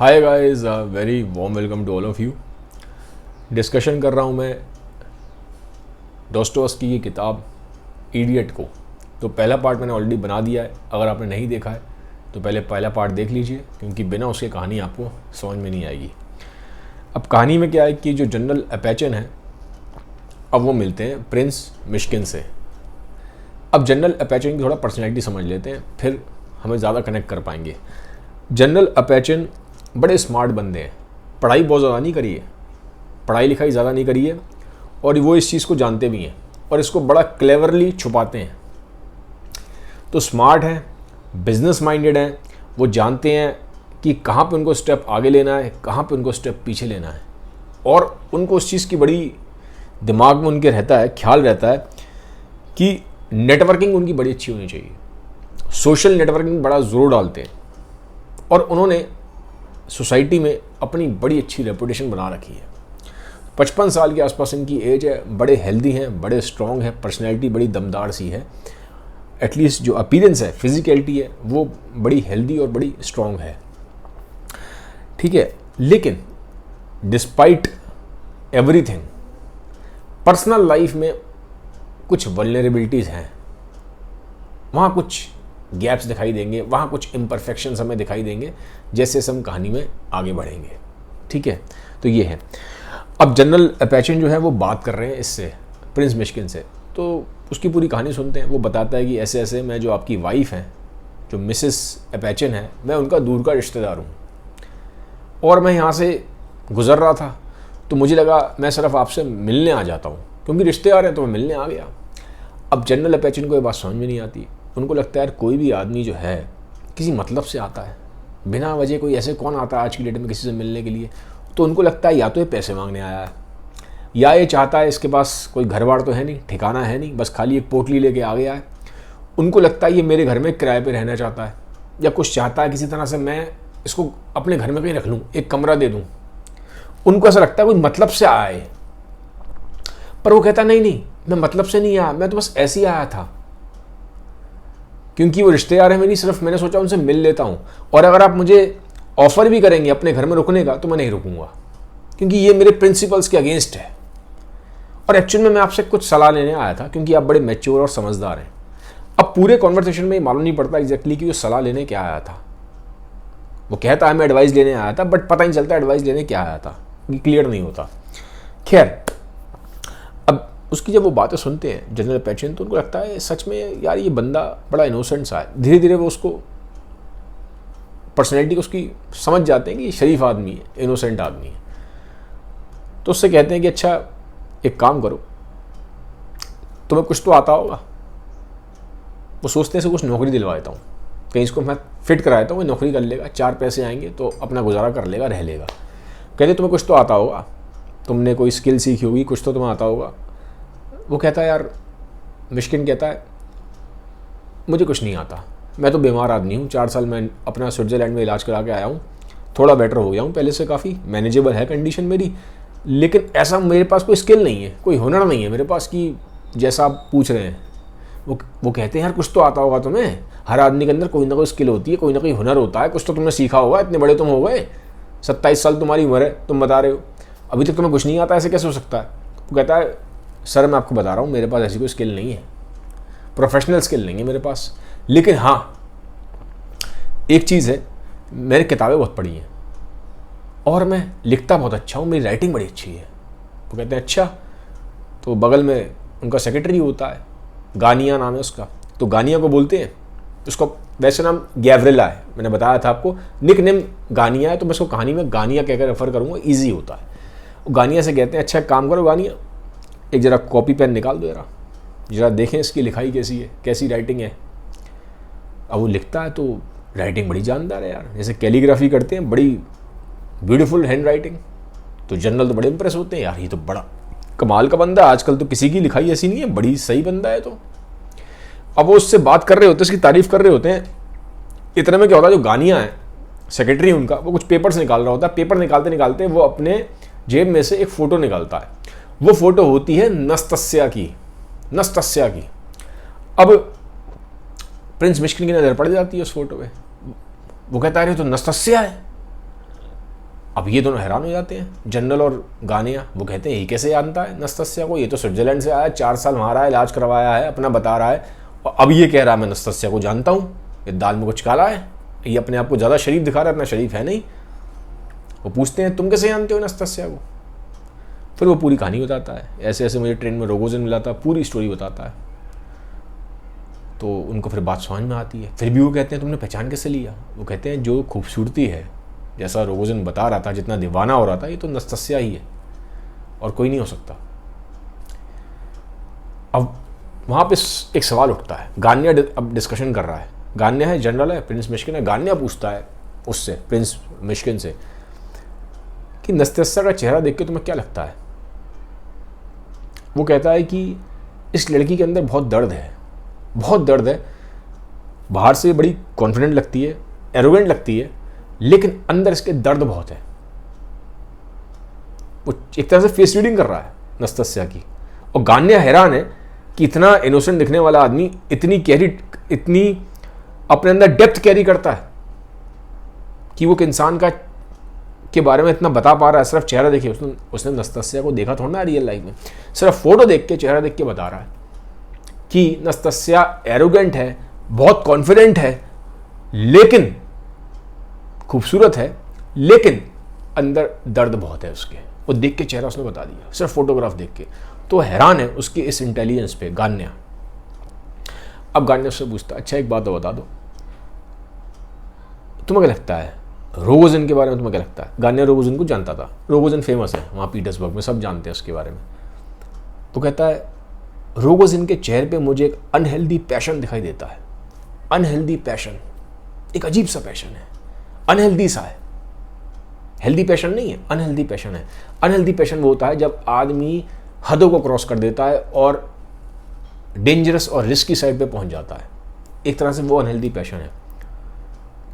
Hi guys, very warm welcome to all of you. Discussion कर रहा हूँ मैं डोस्टोव्स्की की किताब इडियट को। तो पहला पार्ट मैंने ऑलरेडी बना दिया है, अगर आपने नहीं देखा है तो पहले पहला पार्ट देख लीजिए, क्योंकि बिना उसके कहानी आपको समझ में नहीं आएगी। अब कहानी में क्या है कि जो जनरल अपैचन है, अब वो मिलते हैं प्रिंस मिश्किन से। अब जनरल अपैचन की थोड़ा पर्सनैलिटी समझ लेते हैं, फिर हमें ज़्यादा कनेक्ट कर पाएंगे। जनरल अपैचन बड़े स्मार्ट बंदे हैं, पढ़ाई बहुत ज़्यादा नहीं करी है, पढ़ाई लिखाई ज़्यादा नहीं करी है, और वो इस चीज़ को जानते भी हैं और इसको बड़ा क्लेवरली छुपाते हैं। तो स्मार्ट हैं, बिजनेस माइंडेड हैं, वो जानते हैं कि कहाँ पे उनको स्टेप आगे लेना है, कहाँ पे उनको स्टेप पीछे लेना है, और उनको उस चीज़ की बड़ी दिमाग में उनके रहता है, ख्याल रहता है कि नेटवर्किंग उनकी बड़ी अच्छी होनी चाहिए। सोशल नेटवर्किंग बड़ा ज़ोर डालते हैं और उन्होंने सोसाइटी में अपनी बड़ी अच्छी रेपुटेशन बना रखी है। 55 साल के आसपास इनकी एज है, बड़े हेल्दी हैं, बड़े स्ट्रॉन्ग हैं, पर्सनैलिटी बड़ी दमदार सी है। एटलीस्ट जो अपीयरेंस है, फिजिकलिटी है, वो बड़ी हेल्दी और बड़ी स्ट्रॉन्ग है। ठीक है, लेकिन डिस्पाइट एवरीथिंग पर्सनल लाइफ में कुछ वल्नरेबिलिटीज़ हैं, वहाँ कुछ गैप्स दिखाई देंगे, वहाँ कुछ इम्परफेक्शंस हमें दिखाई देंगे जैसे हम कहानी में आगे बढ़ेंगे। ठीक है, तो ये है। अब जनरल अपैचन जो है वो बात कर रहे हैं इससे, प्रिंस मिश्किन से, तो उसकी पूरी कहानी सुनते हैं। वो बताता है कि ऐसे ऐसे मैं जो आपकी वाइफ हैं, जो मिसेस अपैचन है, मैं उनका दूर का रिश्तेदार हूँ और मैं यहाँ से गुज़र रहा था तो मुझे लगा मैं सिर्फ आपसे मिलने आ जाता हूँ, क्योंकि रिश्तेदार हैं तो मैं मिलने आ गया। अब जनरल अपैचन को ये बात समझ में नहीं आती। उनको लगता है यार कोई भी आदमी जो है किसी मतलब से आता है, बिना वजह कोई ऐसे कौन आता है आज की डेट में किसी से मिलने के लिए। तो उनको लगता है या तो ये पैसे मांगने आया है, या ये चाहता है इसके पास कोई घर बार तो है नहीं, ठिकाना है नहीं, बस खाली एक पोटली लेके आ गया है। उनको लगता है ये मेरे घर में किराए पे रहना चाहता है, या कुछ चाहता है किसी तरह से मैं इसको अपने घर में कहीं रख लूँ, एक कमरा दे दूँ। उनको ऐसा लगता है कोई मतलब से आया है। पर वो कहता नहीं नहीं, मैं मतलब से नहीं आया, मैं तो बस ऐसे ही आया था, क्योंकि वो रिश्तेदार है मेरी, सिर्फ मैंने सोचा उनसे मिल लेता हूँ, और अगर आप मुझे ऑफर भी करेंगे अपने घर में रुकने का तो मैं नहीं रुकूंगा, क्योंकि ये मेरे प्रिंसिपल्स के अगेंस्ट है। और एक्चुअल में मैं आपसे कुछ सलाह लेने आया था, क्योंकि आप बड़े मैच्योर और समझदार हैं। अब पूरे कॉन्वर्सेशन में मालूम नहीं पड़ता एग्जैक्टली कि वो सलाह लेने क्या आया था। वो कहता है मैं एडवाइस लेने आया था, बट पता नहीं चलता एडवाइस लेने क्या आया था, क्लियर नहीं होता। खैर, उसकी जब वो बातें सुनते हैं जनरल अपैचन, तो उनको लगता है सच में यार ये बंदा बड़ा इनोसेंट सा है। धीरे धीरे वो उसको पर्सनैलिटी को उसकी समझ जाते हैं कि ये शरीफ आदमी है, इनोसेंट आदमी है। तो उससे कहते हैं कि अच्छा एक काम करो, तुम्हें कुछ तो आता होगा। वो सोचते हैं से कुछ नौकरी दिलवा देता हूँ, कहीं इसको मैं फिट करा देता हूँ, नौकरी कर लेगा, 4 पैसे आएंगे तो अपना गुजारा कर लेगा, रह लेगा। कहते तुम्हें कुछ तो आता होगा, तुमने कोई स्किल सीखी होगी, कुछ तो तुम्हें आता होगा। वो कहता है यार, मिश्किन कहता है मुझे कुछ नहीं आता, मैं तो बीमार आदमी हूँ, 4 साल मैं अपना स्विट्ज़रलैंड में इलाज करा के आया हूँ, थोड़ा बेटर हो गया हूँ पहले से, काफ़ी मैनेजेबल है कंडीशन मेरी, लेकिन ऐसा मेरे पास कोई स्किल नहीं है, कोई हुनर नहीं है मेरे पास कि जैसा आप पूछ रहे हैं। वो कहते हैं यार कुछ तो आता होगा तुम्हें, हर आदमी के अंदर कोई ना कोई स्किल होती है, कोई ना कोई हुनर होता है, कुछ तो तुमने सीखा होगा, इतने बड़े तुम हो गए, 27 साल तुम्हारी उम्र है, तुम बता रहे हो अभी तक तुम्हें कुछ नहीं आता, ऐसे कैसे हो सकता है। वो कहता है सर मैं आपको बता रहा हूँ, मेरे पास ऐसी कोई स्किल नहीं है, प्रोफेशनल स्किल नहीं है मेरे पास, लेकिन हाँ एक चीज़ है, मैंने किताबें बहुत पढ़ी हैं और मैं लिखता बहुत अच्छा हूँ, मेरी राइटिंग बड़ी अच्छी है। वो कहते हैं अच्छा। तो बगल में उनका सेक्रेटरी होता है, गानिया नाम है उसका, तो गानिया को बोलते हैं, उसका वैसे नाम गैब्रिएला है, मैंने बताया था आपको, निक नेम गानिया है, तो मैं उसको कहानी में गानिया कहकर रेफर करूँगा, ईजी होता है। वो गानिया से कहते हैं अच्छा काम करो गानिया, एक ज़रा कॉपी पेन निकाल दो जरा देखें इसकी लिखाई कैसी है, कैसी राइटिंग है। अब वो लिखता है तो राइटिंग बड़ी जानदार है यार, जैसे कैलीग्राफी करते हैं, बड़ी ब्यूटीफुल हैंड राइटिंग। तो जनरल तो बड़े इंप्रेस होते हैं, यार ये तो बड़ा कमाल का बंदा, आजकल तो किसी की लिखाई ऐसी नहीं है, बड़ी सही बंदा है। तो अब वो उससे बात कर रहे होते हैं, उसकी तारीफ कर रहे होते हैं। इतने में क्या होता है, जो गानिया है सेक्रेटरी उनका, वो कुछ पेपर्स निकाल रहा होता है। पेपर निकालते निकालते वो अपने जेब में से एक फ़ोटो निकालता है। वो फोटो होती है नस्तस्या की। अब प्रिंस मिश्किन की नज़र पड़ जाती है उस फोटो पे। वो कहता है अरे तो नस्तस्या है। अब ये दोनों हैरान हो जाते हैं, जनरल और गानिया। वो कहते हैं ये कैसे जानता है नस्तस्या को, ये तो स्विट्जरलैंड से आया, 4 साल वहाँ रहा है, इलाज करवाया है, अपना बता रहा है, और अब ये कह रहा है मैं नस्तस्या को जानता हूँ, ये दाल में कुछ काला है, ये अपने आप को ज़्यादा शरीफ दिखा रहा है, इतना शरीफ है नहीं। वो पूछते हैं तुम कैसे जानते हो नस्तस्या को। फिर वो पूरी कहानी बताता है, ऐसे ऐसे मुझे ट्रेन में रोगोजिन मिला था, पूरी स्टोरी बताता है। तो उनको फिर बात समझ में आती है। फिर भी वो कहते हैं तुमने पहचान कैसे लिया। वो कहते हैं जो खूबसूरती है, जैसा रोगोजिन बता रहा था, जितना दीवाना हो रहा था, ये तो नस्तस्या ही है और कोई नहीं हो सकता। अब वहाँ पे एक सवाल उठता है, गान्या अब डिस्कशन कर रहा है, गान्या है जनरल है, प्रिंस मिश्किन है, गान्या पूछता है उससे, प्रिंस मिश्किन से, कि नस्तस्या का चेहरा देख के तुम्हें क्या लगता है। वो कहता है कि इस लड़की के अंदर बहुत दर्द है, बहुत दर्द है, बाहर से बड़ी कॉन्फिडेंट लगती है, एरोगेंट लगती है, लेकिन अंदर इसके दर्द बहुत है। वो एक तरह से फेस रीडिंग कर रहा है नस्तस्या की। और गान्या हैरान है कि इतना इनोसेंट दिखने वाला आदमी इतनी अपने अंदर डेप्थ कैरी करता है कि वो इंसान के बारे में इतना बता पा रहा है। सिर्फ चेहरा देखिए, उसने नस्तस्या को देखा थोड़ा ना रियल लाइफ में, सिर्फ फोटो देख के, चेहरा देख के बता रहा है कि नस्तस्या एरोगेंट है, बहुत कॉन्फिडेंट है, लेकिन खूबसूरत है, लेकिन अंदर दर्द बहुत है उसके। वो देख के चेहरा उसने बता दिया, सिर्फ फोटोग्राफ देख के। तो हैरान है उसकी इस इंटेलिजेंस पे गान्या। अब गान्या उससे पूछता, अच्छा एक बात तो बता दो, तुम्हें क्या लगता है रोगोजिन के बारे में, तुम्हें क्या लगता है। गान्या रोगोजिन को जानता था, रोगोजिन फेमस है वहाँ पीटर्सबर्ग में, सब जानते हैं उसके बारे में। तो कहता है रोगोजिन के चेहरे पे मुझे एक अनहेल्दी पैशन दिखाई देता है। अनहेल्दी पैशन, एक अजीब सा पैशन है, अनहेल्दी सा है, हेल्दी पैशन नहीं है, अनहेल्दी पैशन है। अनहेल्दी पैशन वो होता है जब आदमी हदों को क्रॉस कर देता है और डेंजरस और रिस्की साइड पे पहुंच जाता है। एक तरह से वो अनहेल्दी पैशन है,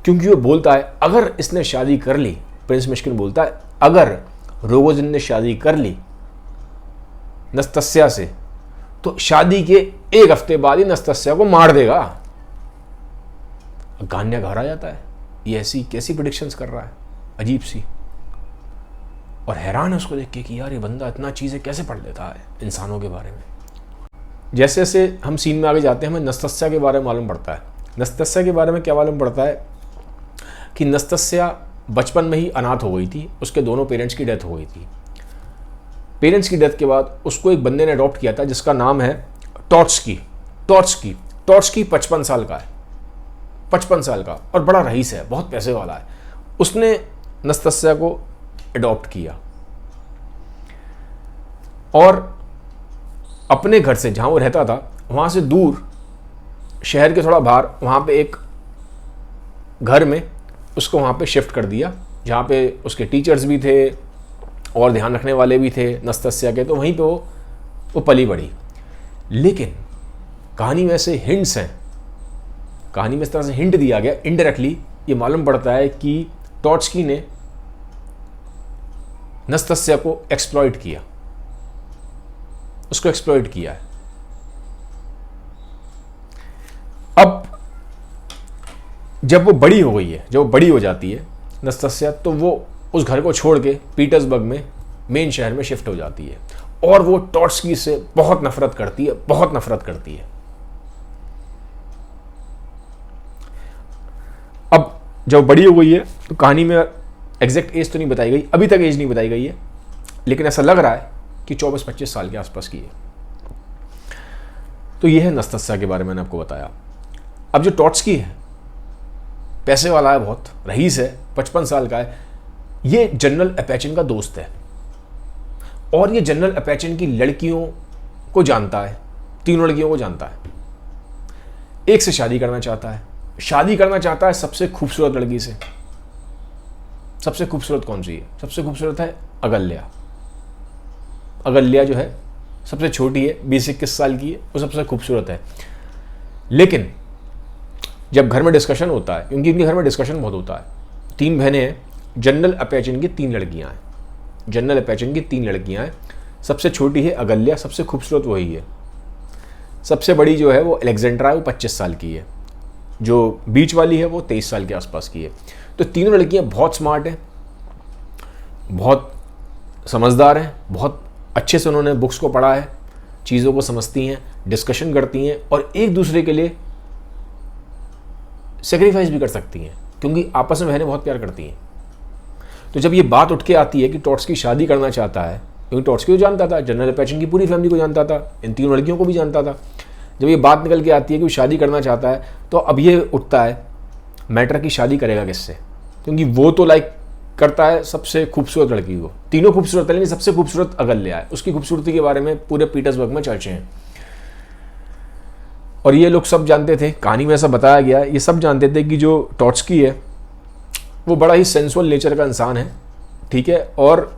क्योंकि वो बोलता है अगर इसने शादी कर ली, प्रिंस मिश्किन बोलता है अगर रोगोजिन ने शादी कर ली नस्तस्या से, तो शादी के 1 हफ्ते बाद ही नस्तस्या को मार देगा। गान्या घर आ जाता है, ये ऐसी कैसी प्रेडिक्शंस कर रहा है, अजीब सी, और हैरान है उसको देख के कि यार ये बंदा इतना चीज़ें कैसे पढ़ लेता है इंसानों के बारे में। जैसे जैसे हम सीन में आगे जाते हैं, हमें नस्तस्या के बारे में मालूम पड़ता है। नस्तस्या के बारे में क्या मालूम पड़ता है कि नस्तस्या बचपन में ही अनाथ हो गई थी, उसके दोनों पेरेंट्स की डेथ हो गई थी। पेरेंट्स की डेथ के बाद उसको एक बंदे ने अडॉप्ट किया था जिसका नाम है टॉट्स्की। 55 साल का है, 55 साल का, और बड़ा रईस है, बहुत पैसे वाला है। उसने नस्तस्या को अडॉप्ट किया और अपने घर से, जहां वो रहता था वहां से दूर, शहर के थोड़ा बाहर, वहां पे एक घर में उसको वहां पे शिफ्ट कर दिया, जहां पे उसके टीचर्स भी थे और ध्यान रखने वाले भी थे नस्तस्या के। तो वहीं पे वो पली बड़ी। लेकिन कहानी में ऐसे हिंट्स हैं, कहानी में इस तरह से हिंट दिया गया, इनडायरेक्टली ये मालूम पड़ता है कि टॉट्स्की ने नस्तस्या को एक्सप्लॉइट किया, उसको एक्सप्लॉइट किया है। अब जब वो बड़ी हो गई है, जब वो बड़ी हो जाती है नस्तस्या, तो वो उस घर को छोड़ के पीटर्सबर्ग में, मेन शहर में शिफ्ट हो जाती है, और वो टॉट्स्की से बहुत नफरत करती है, बहुत नफरत करती है। अब जब बड़ी हो गई है तो कहानी में एग्जैक्ट एज तो नहीं बताई गई, अभी तक एज नहीं बताई गई है, लेकिन ऐसा लग रहा है कि 24-25 साल के आसपास की है। तो ये है नस्तस्या के बारे में मैंने आपको बताया। अब जो टॉट्स्की है, पैसे वाला है, बहुत रईस है, 55 साल का है, ये जनरल अपेचिन का दोस्त है, और ये जनरल अपेचिन की लड़कियों को जानता है, 3 लड़कियों को जानता है। एक से शादी करना चाहता है, सबसे खूबसूरत लड़की से। सबसे खूबसूरत कौन सी है? सबसे खूबसूरत है अगल्या। अगल्या जो है सबसे छोटी है, 20-21 साल की है, वो सबसे खूबसूरत है। लेकिन जब घर में डिस्कशन होता है, क्योंकि इनके घर में डिस्कशन बहुत होता है, 3 बहनें हैं, जनरल अपेचिन की 3 लड़कियां हैं, जनरल अपेचिन की 3 लड़कियां हैं। सबसे छोटी है अगल्या, सबसे खूबसूरत वही है। सबसे बड़ी जो है वो अलेक्जेंड्रा है, वो 25 साल की है। जो बीच वाली है वो 23 साल के आसपास की है। तो तीनों लड़कियां बहुत स्मार्ट हैं, बहुत समझदार हैं, बहुत अच्छे से उन्होंने बुक्स को पढ़ा है, चीज़ों को समझती हैं, डिस्कशन करती हैं और एक दूसरे के लिए सेक्रीफाइस भी कर सकती हैं, क्योंकि आपस में बहनें बहुत प्यार करती हैं। तो जब ये बात उठ के आती है कि ट्रॉट्स्की शादी करना चाहता है, क्योंकि ट्रॉट्स्की को जानता था, जनरल एपेचिन की पूरी फैमिली को जानता था, इन तीनों लड़कियों को भी जानता था, जब ये बात निकल के आती है कि वो शादी करना चाहता है, तो अब ये उठता है मैटर की शादी करेगा किससे, क्योंकि वो तो लाइक करता है सबसे खूबसूरत लड़की को, तीनों खूबसूरत है लेकिन सबसे खूबसूरत अगल्या है, उसकी खूबसूरती के बारे में पूरे पीटर्सबर्ग में चर्चे हैं। और ये लोग सब जानते थे, कहानी में ऐसा बताया गया, ये सब जानते थे कि जो ट्रॉट्स्की है वो बड़ा ही सेंसुअल नेचर का इंसान है, ठीक है, और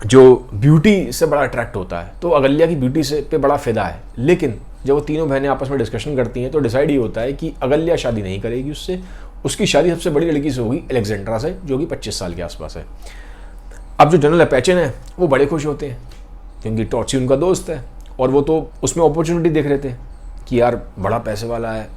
जो ब्यूटी से बड़ा अट्रैक्ट होता है, तो अगल्या की ब्यूटी से पे बड़ा फ़िदा है। लेकिन जब वो तीनों बहनें आपस में डिस्कशन करती हैं तो डिसाइड ये होता है कि अगल्या शादी नहीं करेगी उससे, उसकी शादी सबसे बड़ी लड़की से होगी, अलेक्जेंड्रा से, जो कि 25 साल के आसपास है। अब जो जनरल एपेचिन है वो बड़े खुश होते हैं, क्योंकि ट्रॉट्स्की उनका दोस्त है और वो तो उसमें अपॉर्चुनिटी देख रहे थे कि यार बड़ा पैसे वाला है,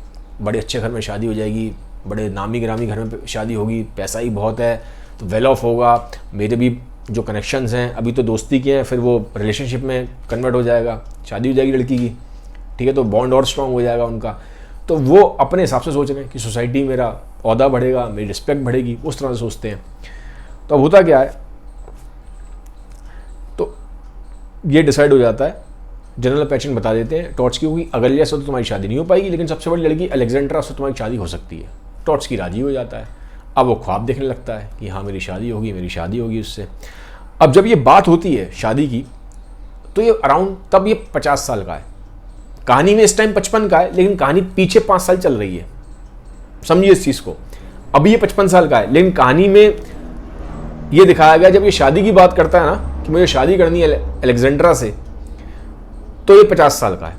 बड़े अच्छे घर में शादी हो जाएगी, बड़े नामी गिरामी घर में शादी होगी, पैसा ही बहुत है, तो वेल ऑफ होगा, मेरे भी जो कनेक्शंस हैं अभी तो दोस्ती के हैं, फिर वो रिलेशनशिप में कन्वर्ट हो जाएगा, शादी हो जाएगी लड़की की, ठीक है, तो बॉन्ड और स्ट्रांग हो जाएगा उनका। तो वो अपने हिसाब से सोच रहे हैं कि सोसाइटी मेरा ओहदा बढ़ेगा, मेरी रिस्पेक्ट बढ़ेगी, उस तरह से सोचते हैं। तो अब होता क्या है, तो ये डिसाइड हो जाता है, जनरल एपेचिन बता देते हैं ट्रॉट्स्की को कि अगल्या से तो तुम्हारी शादी नहीं हो पाएगी, लेकिन सबसे बड़ी लड़की अलेक्जेंड्रा से तुम्हारी शादी हो सकती है। ट्रॉट्स्की राजी हो जाता है। अब वो ख्वाब देखने लगता है कि हाँ मेरी शादी होगी उससे। अब जब ये बात होती है शादी की, तो ये अराउंड तब ये 50 साल का है, कहानी में इस टाइम 55 का है, लेकिन कहानी पीछे 5 साल चल रही है, समझिए इस चीज़ को। अभी ये 55 साल का है, लेकिन कहानी में ये दिखाया गया जब ये शादी की बात करता है ना कि मुझे शादी करनी है अलेक्जेंड्रा से, तो ये 50 साल का है,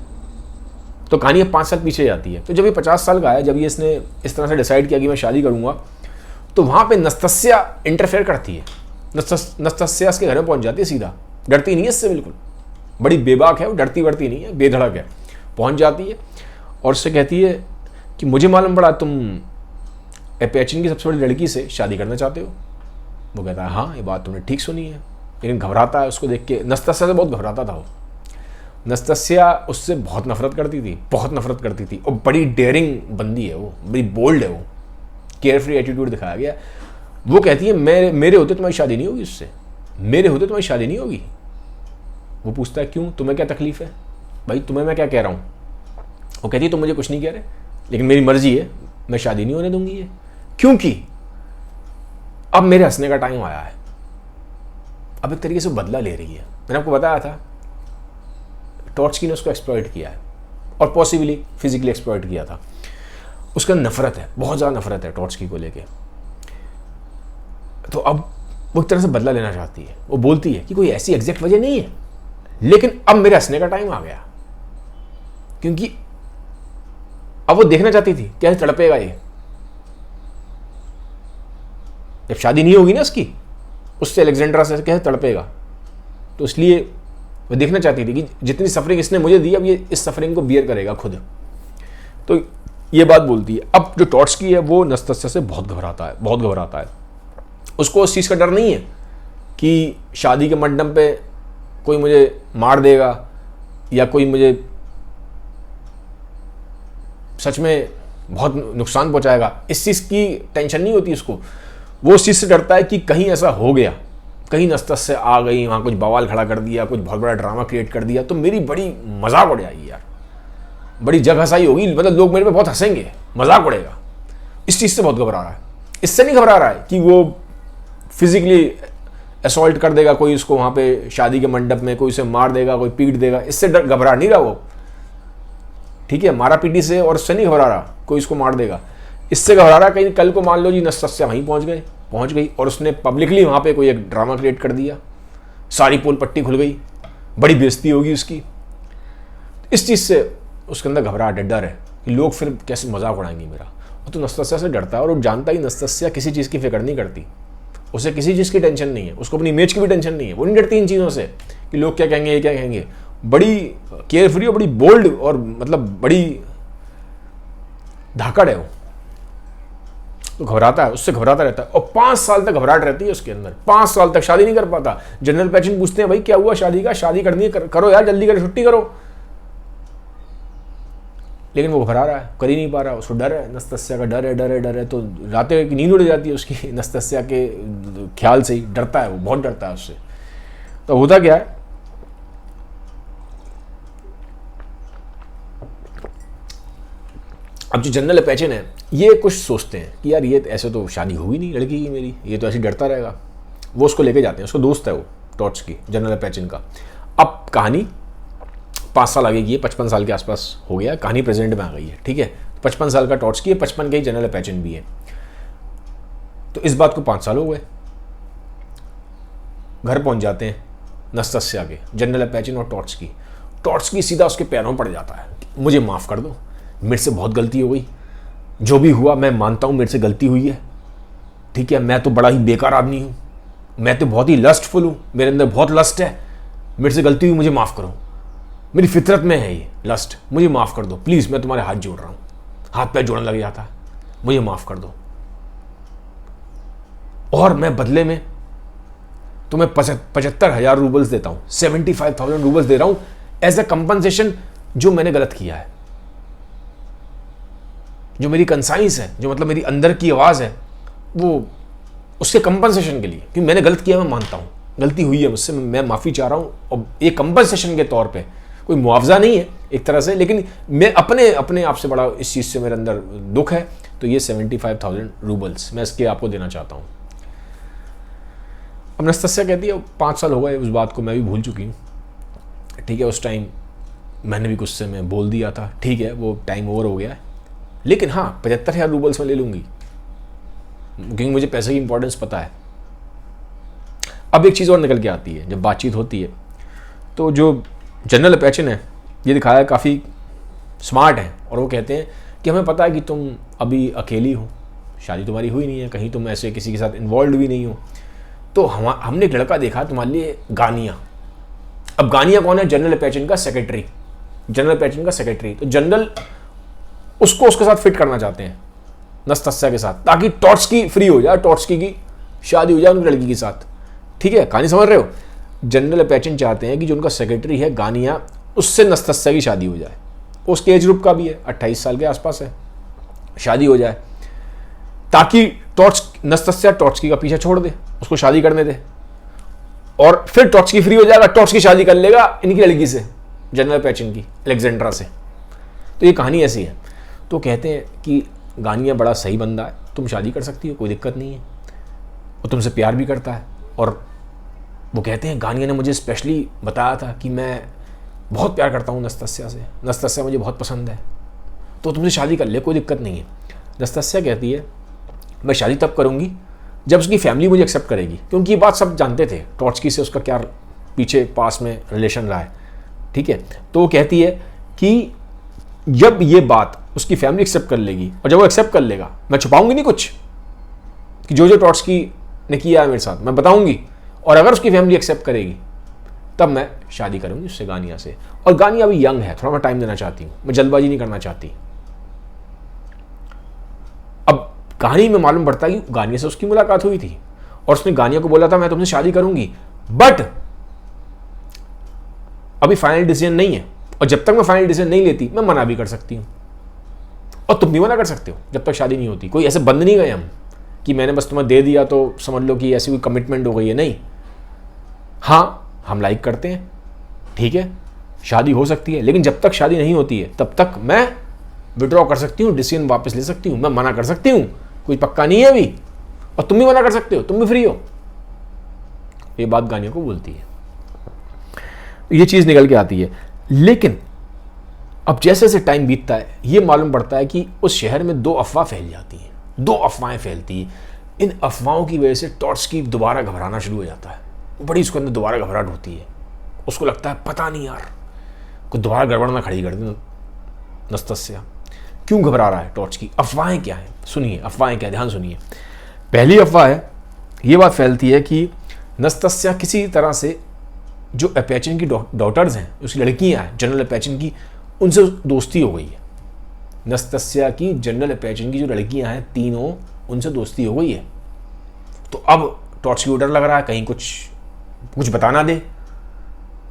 तो कहानी 5 साल पीछे जाती है। तो जब ये 50 साल का है, जब ये इसने इस तरह से डिसाइड किया कि मैं शादी करूंगा, तो वहाँ पे नस्तस्या इंटरफेयर करती है। नस्तस्या इसके घर में पहुँच जाती है सीधा, डरती नहीं है इससे बिल्कुल, बड़ी बेबाक है वो, डरती वरती नहीं है, बेधड़क है, पहुँच जाती है और उससे कहती है कि मुझे मालूम पड़ा तुम एपेचिन की सबसे बड़ी लड़की से शादी करना चाहते हो। वो कहता है हाँ ये बात तुमने ठीक सुनी है, लेकिन घबराता है उसको देख के। नस्तस्या से बहुत घबराता था वो। नस्तस्या उससे बहुत नफरत करती थी और बड़ी डेयरिंग बंदी है वो, बड़ी बोल्ड है वो, केयर फ्री एटीट्यूड दिखाया गया। वो कहती है मेरे होते तुम्हारी शादी नहीं होगी उससे, मेरे होते तुम्हारी शादी नहीं होगी। वो पूछता है क्यों, तुम्हें क्या तकलीफ है? भाई तुम्हें मैं क्या कह रहा हूँ? वो कहती है तुम मुझे कुछ नहीं कह रहे, लेकिन मेरी मर्जी है, मैं शादी नहीं होने दूंगी ये, क्योंकि अब मेरे हंसने का टाइम आया है। अब एक तरीके से बदला ले रही है। मैंने आपको बताया था ट्रॉट्स्की ने उसको एक्सप्लॉइट किया है और पॉसिबली फिजिकली एक्सप्लॉइट किया था। उसका नफरत है, बहुत ज़्यादा नफरत है ट्रॉट्स्की को लेके। तो अब वो एक तरह से बदला लेना चाहती है। वो बोलती है कि कोई ऐसी एग्जैक्ट वजह नहीं है, लेकिन अब मेरे हंसने का टाइम आ गया, क्योंकि अब वो देखना चाहती थी कैसे तड़पेगा ये जब शादी नहीं होगी ना इसकी उससे, अलेक्जेंड्रा से कैसे तड़पेगा। तो इसलिए वो देखना चाहती थी कि जितनी सफरिंग इसने मुझे दी, अब ये इस सफरिंग को बियर करेगा खुद। तो ये बात बोलती है। अब जो ट्रॉट्स्की है वो नस्तस्या से बहुत घबराता है। उसको उस चीज़ का डर नहीं है कि शादी के मंडप पे कोई मुझे मार देगा या कोई मुझे सच में बहुत नुकसान पहुंचाएगा, इस चीज़ की टेंशन नहीं होती उसको। वो उस चीज़ से डरता है कि कहीं ऐसा हो गया, कहीं नस्तस्या आ गई, वहाँ कुछ बवाल खड़ा कर दिया, कुछ बहुत बड़ा ड्रामा क्रिएट कर दिया, तो मेरी बड़ी मजाक उड़ जाएगी यार, बड़ी जग हंसाई होगी, मतलब लोग मेरे पे बहुत हंसेंगे, मजाक उड़ेगा। इस चीज़ से बहुत घबरा रहा है। इससे नहीं घबरा रहा है कि वो फिजिकली असॉल्ट कर देगा कोई उसको वहाँ पे शादी के मंडप में, कोई उसे मार देगा, कोई पीट देगा, इससे घबरा नहीं रहा वो, ठीक है, मारा पीटी से और उससे नहीं घबरा रहा कोई उसको मार देगा। इससे घबरा रहा कहीं कल को मान लो जी नस्तस्या वहीं पहुंच गई और उसने पब्लिकली वहाँ पे कोई एक ड्रामा क्रिएट कर दिया, सारी पोल पट्टी खुल गई, बड़ी बेइज्जती होगी उसकी। इस चीज़ से उसके अंदर घबराहट है, डर है कि लोग फिर कैसे मजाक उड़ाएंगे मेरा। और तो नस्तस्या से डरता है और वो जानता ही नस्तस्या किसी चीज़ की फिक्र नहीं करती, उसे किसी चीज़ की टेंशन नहीं है, उसको अपनी इमेज की भी टेंशन नहीं है। वो नहीं डरती इन चीज़ों से कि लोग क्या कहेंगे, ये क्या कहेंगे। बड़ी केयर फ्री और बड़ी बोल्ड और मतलब बड़ी धाकड़ है वो। तो घबराता है, उससे घबराता रहता है और 5 साल तक घबराहट रहती है उसके अंदर। 5 साल तक शादी नहीं कर पाता। जनरल पेशेंट पूछते हैं भाई क्या हुआ शादी का, शादी करनी है करो यार, जल्दी करो, छुट्टी करो, लेकिन वो घबरा रहा है, कर ही नहीं पा रहा, उसको डर है, नस्तस्या का डर है। तो रातें की नींद उड़ जाती है उसकी नस्तस्या के ख्याल से ही, डरता है वो, बहुत डरता है उससे। तो होता क्या है, अब जो जनरल पैचन है ये कुछ सोचते हैं कि यार ये ऐसे तो शादी होगी नहीं लड़की की मेरी, ये तो ऐसे डरता रहेगा। वो उसको लेके जाते हैं, उसको दोस्त है वो टॉर्च की, जनरल पैचन का। अब कहानी 5 साल आगे की है, 55 साल के आसपास हो गया, कहानी प्रेजेंट में आ गई है, ठीक है। 55 साल का टॉर्च की है, 55 के ही जनरल पैचन भी है। तो इस बात को 5 साल हो गए। घर पहुंच जाते हैं नस्तस्या के, जनरल पैचन और टॉर्च की सीधा उसके पैरों पड़ जाता है, मुझे माफ़ कर दो, मेरे से बहुत गलती हो गई, जो भी हुआ मैं मानता हूँ मेरे से गलती हुई है, ठीक है। मैं तो बड़ा ही बेकार आदमी हूँ, मैं तो बहुत ही लस्टफुल हूँ, मेरे अंदर बहुत लस्ट है, मेरे से गलती हुई, मुझे माफ़ करो, मेरी फितरत में है ये लस्ट, मुझे माफ़ कर दो प्लीज़, मैं तुम्हारे हाथ जोड़ रहा हूँ, हाथ पैर जोड़ने लग जाता है, मुझे माफ़ कर दो, और मैं बदले में तुम्हें 75,000 रूबल्स देता हूँ, 75,000 रूबल्स दे रहा हूँ एज ए कंपनसेशन, जो मैंने गलत किया है, जो मेरी कंसाइंस है, जो मतलब मेरी अंदर की आवाज़ है, वो उसके कंपनसेशन के लिए, क्योंकि मैंने गलत किया, मैं मानता हूँ गलती हुई है मुझसे, मैं माफ़ी चाह रहा हूँ, और एक कंपनसेशन के तौर पे, कोई मुआवजा नहीं है एक तरह से, लेकिन मैं अपने आप से बड़ा इस चीज़ से मेरे अंदर दुख है, तो ये 75,000 रूबल्स मैं इसके आपको देना चाहता हूँ। अब नस्तस्या कहती है 5 साल हो गए, उस बात को मैं भी भूल चुकी हूँ, ठीक है। उस टाइम मैंने भी गुस्से में बोल दिया था, ठीक है, वो टाइम ओवर हो गया है, लेकिन हाँ 75,000 रूबल्स में ले लूँगी, क्योंकि मुझे पैसे की इंपॉर्टेंस पता है। अब एक चीज़ और निकल के आती है, जब बातचीत होती है तो जो जनरल पैचन है ये दिखाया है काफ़ी स्मार्ट है, और वो कहते हैं कि हमें पता है कि तुम अभी अकेली हो, शादी तुम्हारी हुई नहीं है, कहीं तुम ऐसे किसी के साथ इन्वॉल्व भी नहीं हो, तो हमने एक लड़का देखा तुम्हारे लिए, गानिया। अब गानिया कौन है? जनरल पैचन का सेक्रेटरी, जनरल पैचन का सेक्रेटरी। तो जनरल उसको उसके साथ फिट करना चाहते हैं नस्तस्या के साथ, ताकि टॉर्चस्की फ्री हो जाए, टॉर्चस्की की शादी हो जाए उनकी लड़की के साथ, ठीक है। कहानी समझ रहे हो? जनरल पैचन चाहते हैं कि जो उनका सेक्रेटरी है गानिया, उससे नस्तस्या की शादी हो जाए, उसके एज ग्रुप का भी है, 28 साल के आसपास है, शादी हो जाए, ताकि नस्तस्या टॉर्चस्की का पीछा छोड़ दे, उसको शादी करने दे, और फिर टॉर्चस्की फ्री हो जाएगा, टॉर्चस्की शादी कर लेगा इनकी लड़की से, जनरल पैचन की, अलेक्जेंड्रा से। तो ये कहानी ऐसी है। तो कहते हैं कि गानिया बड़ा सही बंदा है, तुम शादी कर सकती हो, कोई दिक्कत नहीं है, वो तुमसे प्यार भी करता है, और वो कहते हैं गानिया ने मुझे स्पेशली बताया था कि मैं बहुत प्यार करता हूँ नस्तस्या से, नस्तस्या मुझे बहुत पसंद है, तो तुमसे शादी कर ले, कोई दिक्कत नहीं है। नस्तस्या कहती है मैं शादी तब करूँगी जब उसकी फैमिली मुझे एक्सेप्ट करेगी, क्योंकि ये बात सब जानते थे टॉर्चस्की से उसका क्या पीछे पास में रिलेशन रहा है, ठीक है। तो वो कहती है कि जब ये बात उसकी फैमिली एक्सेप्ट कर लेगी, और जब वो एक्सेप्ट कर लेगा, मैं छुपाऊंगी नहीं कुछ कि जो टॉर्चस्की ने किया है मेरे साथ, मैं बताऊंगी, और अगर उसकी फैमिली एक्सेप्ट करेगी तब मैं शादी करूंगी उससे, गानिया से। और गानिया अभी यंग है, थोड़ा मैं टाइम देना चाहती हूँ, मैं जल्दबाजी नहीं करना चाहती। अब कहानी में मालूम पड़ता है कि गानिया से उसकी मुलाकात हुई थी, और उसने गानिया को बोला था मैं तुमसे शादी करूंगी, बट अभी फाइनल डिसीजन नहीं है, और जब तक मैं फाइनल डिसीजन नहीं लेती मैं मना भी कर सकती हूँ, और तुम भी मना कर सकते हो जब तक शादी नहीं होती। कोई ऐसे बंद नहीं गए हम कि मैंने बस तुम्हें दे दिया तो समझ लो कि ऐसी कोई कमिटमेंट हो गई है, नहीं। हाँ हम लाइक करते हैं, ठीक है, शादी हो सकती है, लेकिन जब तक शादी नहीं होती है तब तक मैं विड्रॉ कर सकती हूँ, डिसीजन वापस ले सकती हूँ, मैं मना कर सकती हूँ, कोई पक्का नहीं है अभी, और तुम भी मना कर सकते हो, तुम भी फ्री हो। ये बात गानिया को बोलती है, ये चीज़ निकल के आती है। लेकिन अब जैसे जैसे टाइम बीतता है ये मालूम पड़ता है कि उस शहर में 2 अफवाह फैल जाती हैं, 2 अफवाहें फैलती हैं। इन अफवाहों की वजह से टॉर्चस्की दोबारा घबराना शुरू हो जाता है, बड़ी उसके अंदर दोबारा घबराहट होती है, उसको लगता है पता नहीं यार कोई दोबारा गड़बड़ ना खड़ी कर दे नस्तस्या, क्यों घबरा रहा है टॉर्चस्की, अफवाहें क्या हैं, सुनिए अफवाहें क्या, ध्यान सुनिए। पहली अफवाह है, ये बात फैलती है कि नस्तस्या किसी तरह से जो पैचन की डॉटर्स हैं, उसकी लड़कियां हैं जनरल पैचन की, उनसे दोस्ती हो गई है। नस्तस्या की जनरल पैचन की जो लड़कियां हैं तीनों, उनसे दोस्ती हो गई है। तो अब टॉर्च की डर लग रहा है कहीं कुछ बता ना दे,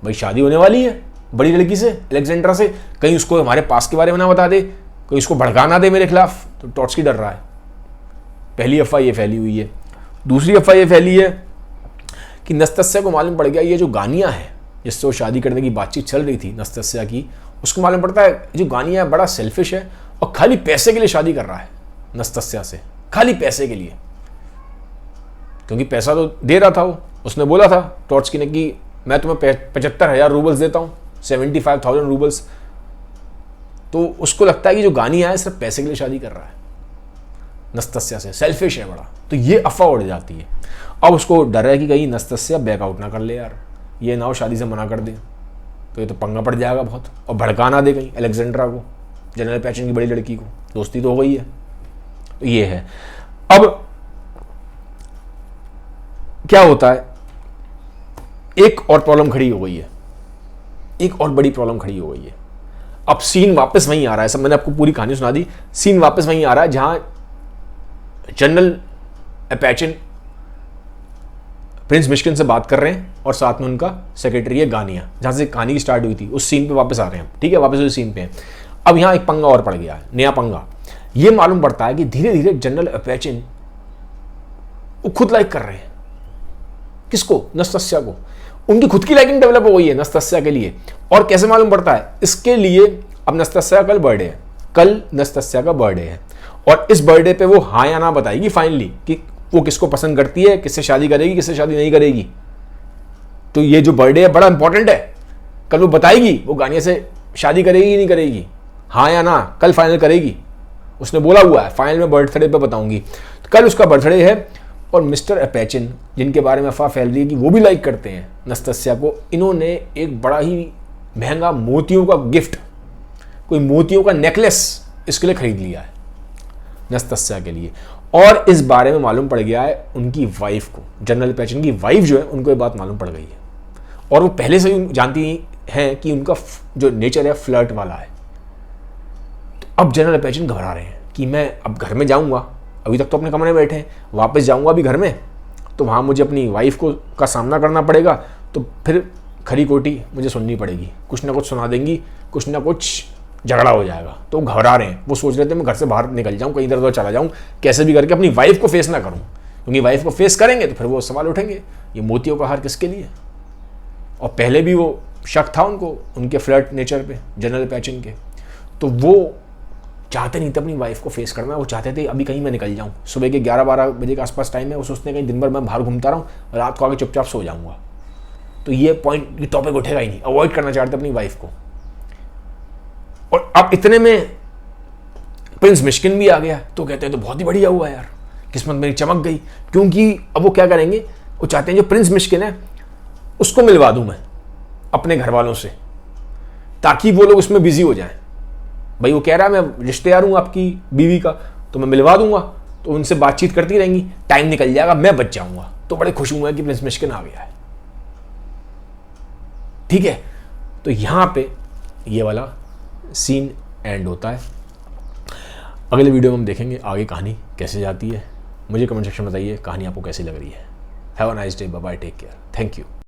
भाई शादी होने वाली है बड़ी लड़की से, अलेक्जेंड्रा से, कहीं उसको हमारे पास के बारे में ना बता दे, कहीं उसको भड़का ना दे मेरे खिलाफ। तो टॉर्च की डर रहा है। पहली अफवाह ये फैली हुई है। दूसरी अफवाह ये फैली है कि नस्तस्या को मालूम पड़ गया ये जो गानिया है जिससे वो शादी करने की बातचीत चल रही थी नस्तस्या की, उसको मालूम पड़ता है जो गानिया है बड़ा सेल्फिश है और खाली पैसे के लिए शादी कर रहा है नस्तस्या से, खाली पैसे के लिए। क्योंकि पैसा तो दे रहा था वो, उसने बोला था टॉर्चकी ने कि मैं तुम्हें 75,000 रूबल्स देता हूँ, 75,000 रूबल्स। तो उसको लगता है कि जो गानिया है सिर्फ पैसे के लिए शादी कर रहा है नस्तस्या से, सेल्फिश है बड़ा। तो ये अफवाह उड़ जाती है। अब उसको डर है कि कहीं नस्तस्या बैकआउट ना कर ले यार, ये ना हो शादी से मना कर दे, तो ये तो पंगा पड़ जाएगा बहुत, और भड़का ना दे कहीं अलेक्जेंड्रा को, जनरल पैचन की बड़ी लड़की को, दोस्ती तो हो गई है। तो ये है। अब क्या होता है, एक और प्रॉब्लम खड़ी हो गई है, एक और बड़ी प्रॉब्लम खड़ी हो गई है। अब सीन वापस वहीं आ रहा है, सब मैंने आपको पूरी कहानी सुना दी, सीन वापस वहीं आ रहा है जहां जनरल अपैचन प्रिंस मिशिगन से बात कर रहे हैं और साथ में उनका सेक्रेटरी है गानिया, जहां से कहानी की स्टार्ट हुई थी, उस सीन पे वापस आ रहे हैं। ठीक है, वापस उस सीन पे हैं। अब यहां एक पंगा और पड़ गया है, नया पंगा। ये मालूम पड़ता है कि धीरे धीरे जनरल अपैचन वो खुद लाइक कर रहे हैं, किसको, नस्तस्या को। उनकी खुद की लाइकिंग डेवलप हो गई है नस्तस्या के लिए। और कैसे मालूम पड़ता है, इसके लिए अब नस्तस्या का कल बर्थडे है, कल नस्तस्या का बर्थडे है, और इस बर्थडे पे वो हाँ या ना बताएगी फाइनली कि वो किसको पसंद करती है, किससे शादी करेगी, किससे शादी नहीं करेगी। तो ये जो बर्थडे है बड़ा इंपॉर्टेंट है, कल वो बताएगी वो गानिया से शादी करेगी नहीं करेगी, हाँ या ना, कल फाइनल करेगी। उसने बोला हुआ है फाइनल में बर्थडे पे बताऊंगी। तो कल उसका बर्थडे है, और मिस्टर अपैचन जिनके बारे में अफवाह फैल रही है कि वो भी लाइक करते हैं नस्तस्या को, इन्होंने एक बड़ा ही महंगा मोतियों का गिफ्ट, कोई मोतियों का नेकलेस इसके लिए खरीद लिया है नस्तस्या के लिए। और इस बारे में मालूम पड़ गया है उनकी वाइफ को, जनरल अपैचन की वाइफ जो है उनको ये बात मालूम पड़ गई है, और वो पहले से ही जानती हैं कि उनका जो नेचर है फ्लर्ट वाला है। तो अब जनरल अपैचन घबरा रहे हैं कि मैं अब घर में जाऊंगा, अभी तक तो अपने कमरे में बैठे हैं, वापस जाऊंगा अभी घर में तो वहाँ मुझे अपनी वाइफ को का सामना करना पड़ेगा, तो फिर खरी कोटी मुझे सुननी पड़ेगी, कुछ ना कुछ सुना देंगी, कुछ ना कुछ झगड़ा हो जाएगा। तो घबरा रहे हैं, वो सोच रहे थे मैं घर से बाहर निकल जाऊँ, कहीं इधर उधर चला जाऊँ, कैसे भी करके अपनी वाइफ को फेस ना करूँ, क्योंकि वाइफ को फेस करेंगे तो फिर वो सवाल उठेंगे ये मोतियों का हार किसके लिए। और पहले भी वो शक था उनको उनके फ्लर्ट नेचर पे जनरल अपैचन के, तो वो चाहते नहीं थे अपनी वाइफ को फेस करना, वो चाहते थे अभी कहीं मैं निकल जाऊँ, सुबह के 11-12 बजे के आसपास टाइम है, वो सोचते हैं कहीं दिन भर मैं बाहर घूमता रहूँ, रात को आके चुपचाप सो जाऊँगा, तो ये पॉइंट, ये टॉपिक उठेगा ही नहीं, अवॉइड करना चाहते अपनी वाइफ को। और अब इतने में प्रिंस मिशिगन भी आ गया, तो कहते हैं तो बहुत ही बढ़िया हुआ यार, किस्मत मेरी चमक गई। क्योंकि अब वो क्या करेंगे, वो चाहते हैं जो प्रिंस मिशिगन है उसको मिलवा दूं मैं अपने घर वालों से, ताकि वो लोग उसमें बिजी हो जाएं। भाई वो कह रहा है मैं रिश्तेदार हूं आपकी बीवी का, तो मैं मिलवा दूंगा, तो उनसे बातचीत करती रहेंगी, टाइम निकल जाएगा, मैं बच जाऊंगा। तो बड़े खुश हुए कि प्रिंस मिशिगन आ गया है। ठीक है, तो यहां पे ये वाला सीन एंड होता है। अगले वीडियो में हम देखेंगे आगे कहानी कैसे जाती है। मुझे कमेंट सेक्शन में बताइए कहानी आपको कैसी लग रही है। Have a nice day, bye bye, take care, thank you.